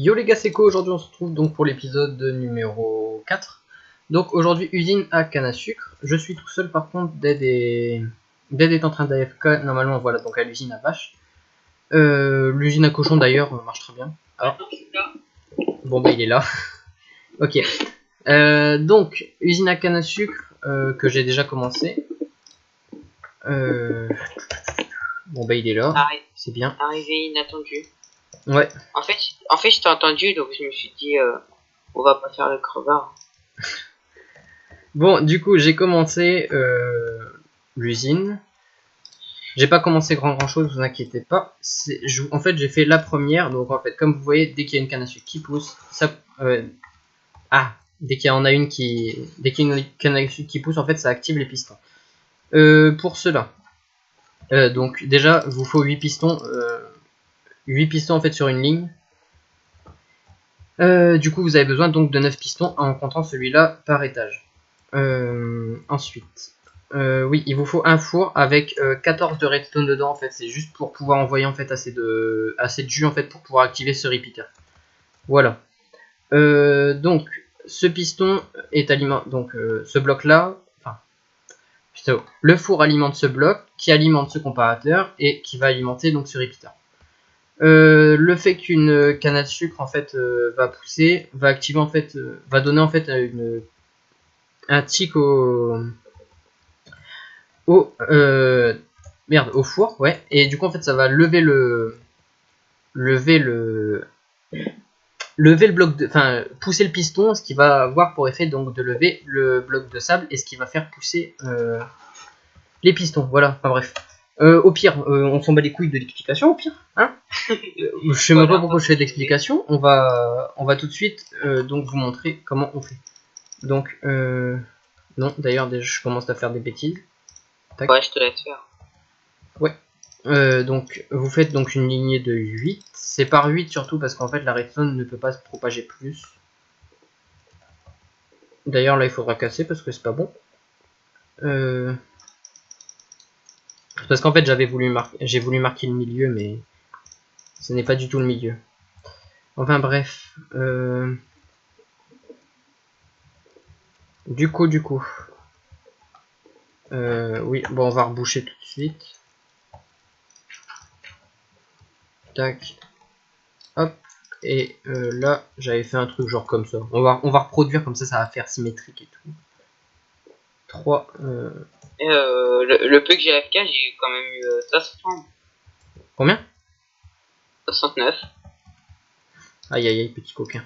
Yo les gars, c'est quoi? Aujourd'hui on se retrouve donc pour l'épisode numéro 4. Donc aujourd'hui usine à canne à sucre. Je suis tout seul par contre, Dead est en train d'AFK normalement, voilà, donc à l'usine à vache. L'usine à cochon d'ailleurs marche très bien. Alors, bon bah il est là. Ok. Donc usine à canne à sucre que j'ai déjà commencé. Bon bah il est là. C'est bien. Arrivé inattendu. Ouais. En fait, je t'ai entendu, donc je me suis dit, on va pas faire le crevard. Bon, du coup, j'ai commencé l'usine. J'ai pas commencé grand chose, vous inquiétez pas. En fait, j'ai fait la première. Donc, en fait, comme vous voyez, dès qu'il y a une canne à sucre qui pousse, ça. Dès qu'il y en a une qui. Dès qu'il y a une canne à sucre qui pousse, en fait, ça active les pistons. Pour cela, donc, déjà, vous faut 8 pistons. 8 pistons en fait sur une ligne. Du coup, vous avez besoin donc de 9 pistons en comptant celui-là par étage. Ensuite, oui, il vous faut un four avec 14 de redstone dedans. En fait, c'est juste pour pouvoir envoyer en fait assez de jus en fait pour pouvoir activer ce repeater. Voilà. Donc, ce piston est alimenté. Donc, ce bloc-là, le four alimente ce bloc, qui alimente ce comparateur et qui va alimenter donc ce repeater. Le fait qu'une canne à sucre en fait va pousser, va activer en fait, va donner en fait un tic au four, ouais, et du coup en fait ça va lever le bloc de, enfin pousser le piston, ce qui va avoir pour effet donc de lever le bloc de sable et ce qui va faire pousser les pistons, voilà, enfin bref. Au pire, on s'en bat les couilles de l'explication, au pire, hein. Je sais même pas pourquoi je fais de l'explication. On va tout de suite donc vous montrer comment on fait. Donc, non, d'ailleurs, déjà, je commence à faire des bêtises. Tac. Ouais, je te laisse faire. Ouais. Donc, vous faites donc une lignée de 8. C'est par 8 surtout parce qu'en fait, la redstone ne peut pas se propager plus. D'ailleurs, là, il faudra casser parce que c'est pas bon. Parce qu'en fait, j'ai voulu marquer le milieu, mais ce n'est pas du tout le milieu. Enfin, bref. Du coup. Oui, bon, on va reboucher tout de suite. Tac. Hop. Et là, j'avais fait un truc genre comme ça. On va reproduire comme ça, ça va faire symétrique et tout. 3. Le peu que j'ai AFK, j'ai quand même eu 60. Combien? 69. Aïe aïe aïe, petit coquin.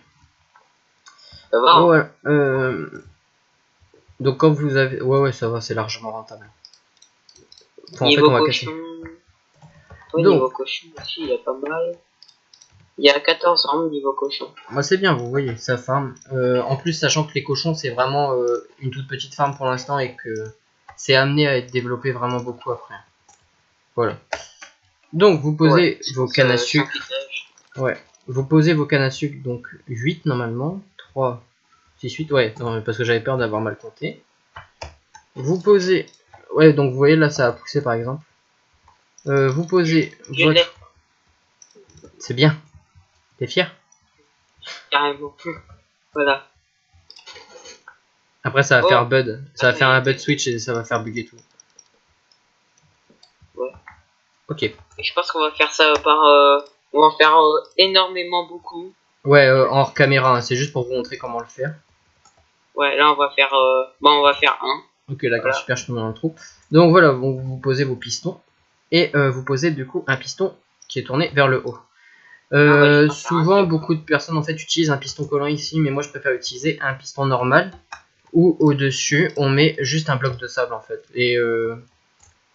Ça va, hein. Ouais. Donc quand vous avez... Ouais, ça va, c'est largement rentable. Enfin, Niveau en fait, on va cochon... casser. Ouais, Donc, niveau cochon aussi, il y a pas mal. Il y a 14 ans niveau cochon. moi c'est bien, vous voyez, ça farm. En plus, sachant que les cochons, c'est vraiment une toute petite farm pour l'instant et que c'est amené à être développé vraiment beaucoup après. Voilà. Donc, vous posez vos cannes à sucre. Ouais. Vous posez vos cannes à sucre, donc 8 normalement. 3, 6, 8. Ouais, non, parce que j'avais peur d'avoir mal compté. Vous posez... Ouais, donc vous voyez là, ça a poussé par exemple. Vous posez votre... C'est bien. T'es fier? Carrément. Voilà. Après, ça va faire bud. Ça va faire un bud switch et ça va faire bugger tout. Ouais. Ok. Et je pense qu'on va faire ça par... on va en faire énormément beaucoup. Ouais, en hors caméra, hein, c'est juste pour vous montrer comment le faire. Ouais, là on va faire... on va faire un. Ok, d'accord, voilà. Super, je tombe dans le trou. Donc voilà, vous posez vos pistons. Et vous posez du coup un piston qui est tourné vers le haut. Souvent, beaucoup de personnes en fait utilisent un piston collant ici, mais moi je préfère utiliser un piston normal où au-dessus on met juste un bloc de sable en fait. Et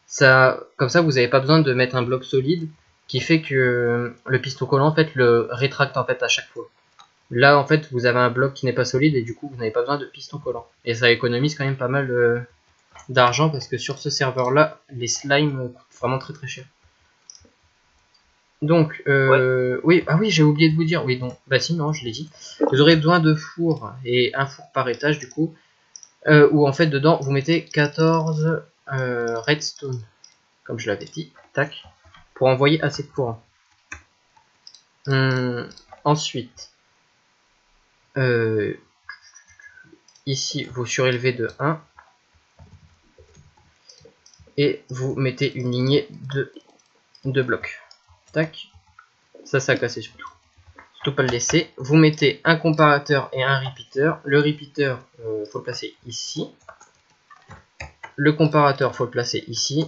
ça, comme ça, vous n'avez pas besoin de mettre un bloc solide qui fait que le piston collant en fait le rétracte en fait à chaque fois. Là en fait vous avez un bloc qui n'est pas solide et du coup vous n'avez pas besoin de piston collant. Et ça économise quand même pas mal d'argent parce que sur ce serveur là les slimes coûtent vraiment très très cher. Donc, oui, ah oui, j'ai oublié de vous dire, oui, donc, bah si, non, je l'ai dit. Vous aurez besoin de four et un four par étage, du coup, où en fait, dedans, vous mettez 14 redstone, comme je l'avais dit, tac, pour envoyer assez de courant. Ensuite, ici, vous surélevez de 1. Et vous mettez une lignée de blocs. Tac. Ça a cassé surtout. Surtout pas le laisser. Vous mettez un comparateur et un repeater. Le repeater, faut le placer ici. Le comparateur, faut le placer ici.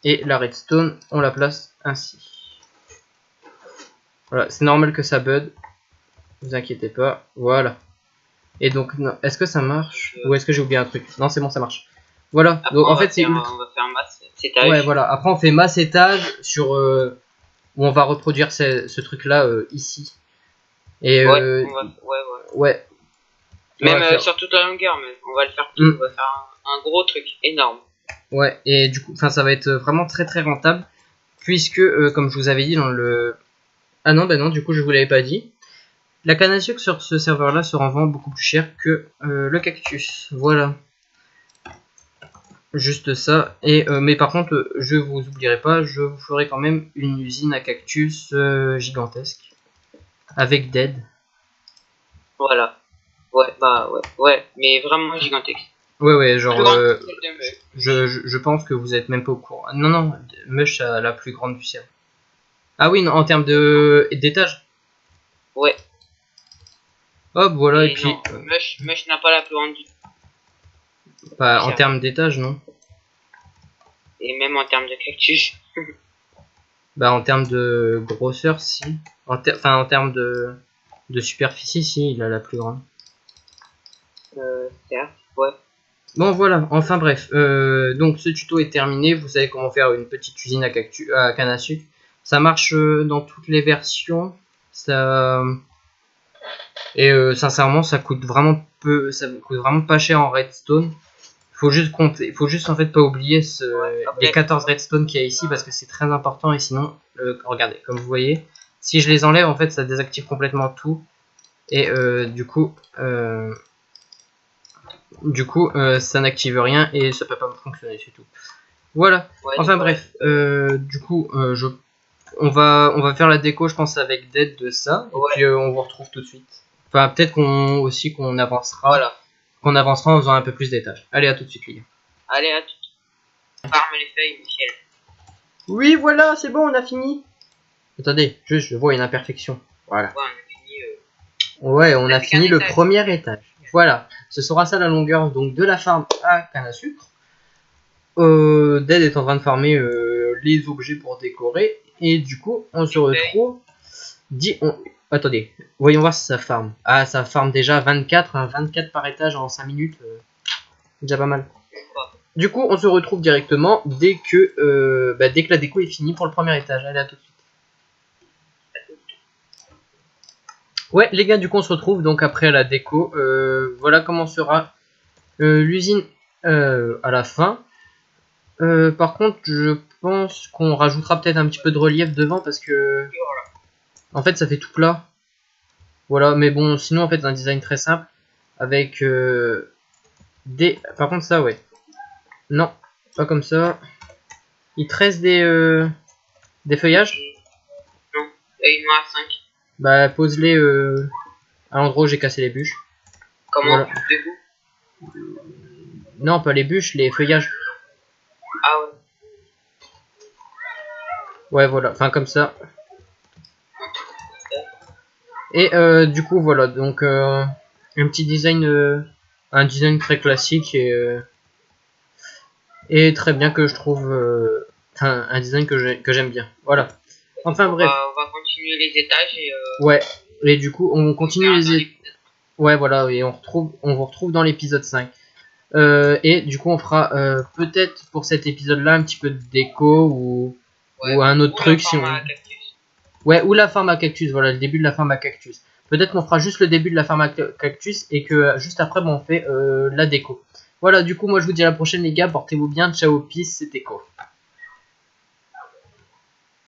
Et la redstone, on la place ainsi. Voilà, c'est normal que ça bug. Vous inquiétez pas. Voilà. Et donc, est-ce que ça marche? Ou est-ce que j'ai oublié un truc? Non, c'est bon, ça marche. Voilà. Après, donc en fait, c'est on va faire masse étage. Ouais, voilà. Après, on fait masse étage sur où on va reproduire ce truc-là ici. Et ouais. Même sur toute la longueur, mais on va le faire tout. On va faire un gros truc énorme. Ouais, et du coup, ça va être vraiment très très rentable. Puisque, comme je vous avais dit dans le... Ah non, bah non, du coup, je vous l'avais pas dit. La canne à sucre sur ce serveur-là se revend beaucoup plus cher que le cactus. Voilà. Juste ça. Et mais par contre, je vous oublierai pas, je vous ferai quand même une usine à cactus gigantesque. Avec Dead. Voilà. Ouais, mais vraiment gigantesque. Ouais, genre, je pense que vous êtes même pas au courant. Non, Mush a la plus grande du ciel. Ah oui, non, en termes d'étage. Ouais. Hop, voilà, et puis... Mush n'a pas la plus grande du... Bah, en termes d'étage, non. Et même en termes de cactus. Bah, en termes de grosseur, si. Enfin, en termes de superficie, si, il a la plus grande. Certes, ouais. Bon, voilà, enfin bref. Donc, ce tuto est terminé. Vous savez comment faire une petite usine à canne à sucre. Ça marche dans toutes les versions. Ça... Et sincèrement, ça coûte vraiment peu. Ça coûte vraiment pas cher en redstone. Faut juste compter, faut juste en fait pas oublier les 14 redstone qu'il y a ici parce que c'est très important et sinon, regardez, comme vous voyez, si je les enlève en fait ça désactive complètement tout et du coup ça n'active rien et ça peut pas fonctionner c'est tout. Voilà, enfin bref, du coup on va faire la déco je pense avec Dead de ça et puis on vous retrouve tout de suite. Enfin peut-être qu'on avancera. Voilà. Qu'on avancera en faisant un peu plus d'étages. Allez, à tout de suite, les gars. Allez, à tout de suite. Farme les feuilles, Michel. Oui, voilà, c'est bon, on a fini. Attendez, juste, je vois une imperfection. Voilà. Ouais, on a fini le premier étage. Voilà, ce sera ça la longueur donc de la farm à canne à sucre. Dead est en train de farmer les objets pour décorer. Et du coup, on se retrouve... Attendez, voyons voir si ça farm. Ah, ça farm déjà 24, hein, 24 par étage en 5 minutes. Déjà pas mal. Du coup, on se retrouve directement dès que la déco est finie pour le premier étage. Allez, à tout de suite. Ouais, les gars, du coup, on se retrouve donc après la déco. Voilà comment sera l'usine à la fin. Par contre, je pense qu'on rajoutera peut-être un petit peu de relief devant parce que... En fait, ça fait tout plat. Voilà, mais bon, sinon, en fait, un design très simple. Avec des... Par contre, ça, ouais. Non, pas comme ça. Il te reste des feuillages? Non, il m'en reste 5. Bah, pose-les à l'endroit où j'ai cassé les bûches. Comment voilà. Non, pas les bûches, les feuillages. Ah ouais. Ouais, voilà, enfin comme ça. Et du coup, voilà, donc un petit design, un design très classique et très bien que je trouve, un design que j'aime bien. Voilà. Enfin bref. On va continuer les étages et ouais. Et du coup, on continue les étages. Ouais, voilà, et on vous retrouve dans l'épisode 5. Et du coup, on fera peut-être pour cet épisode-là un petit peu de déco ou un autre truc si on. Ouais, ou la farm à cactus, voilà, le début de la farm à cactus. Peut-être qu'on fera juste le début de la farm à cactus et que juste après, bon, on fait la déco. Voilà, du coup, moi je vous dis à la prochaine, les gars. Portez-vous bien. Ciao, peace, c'était quoi.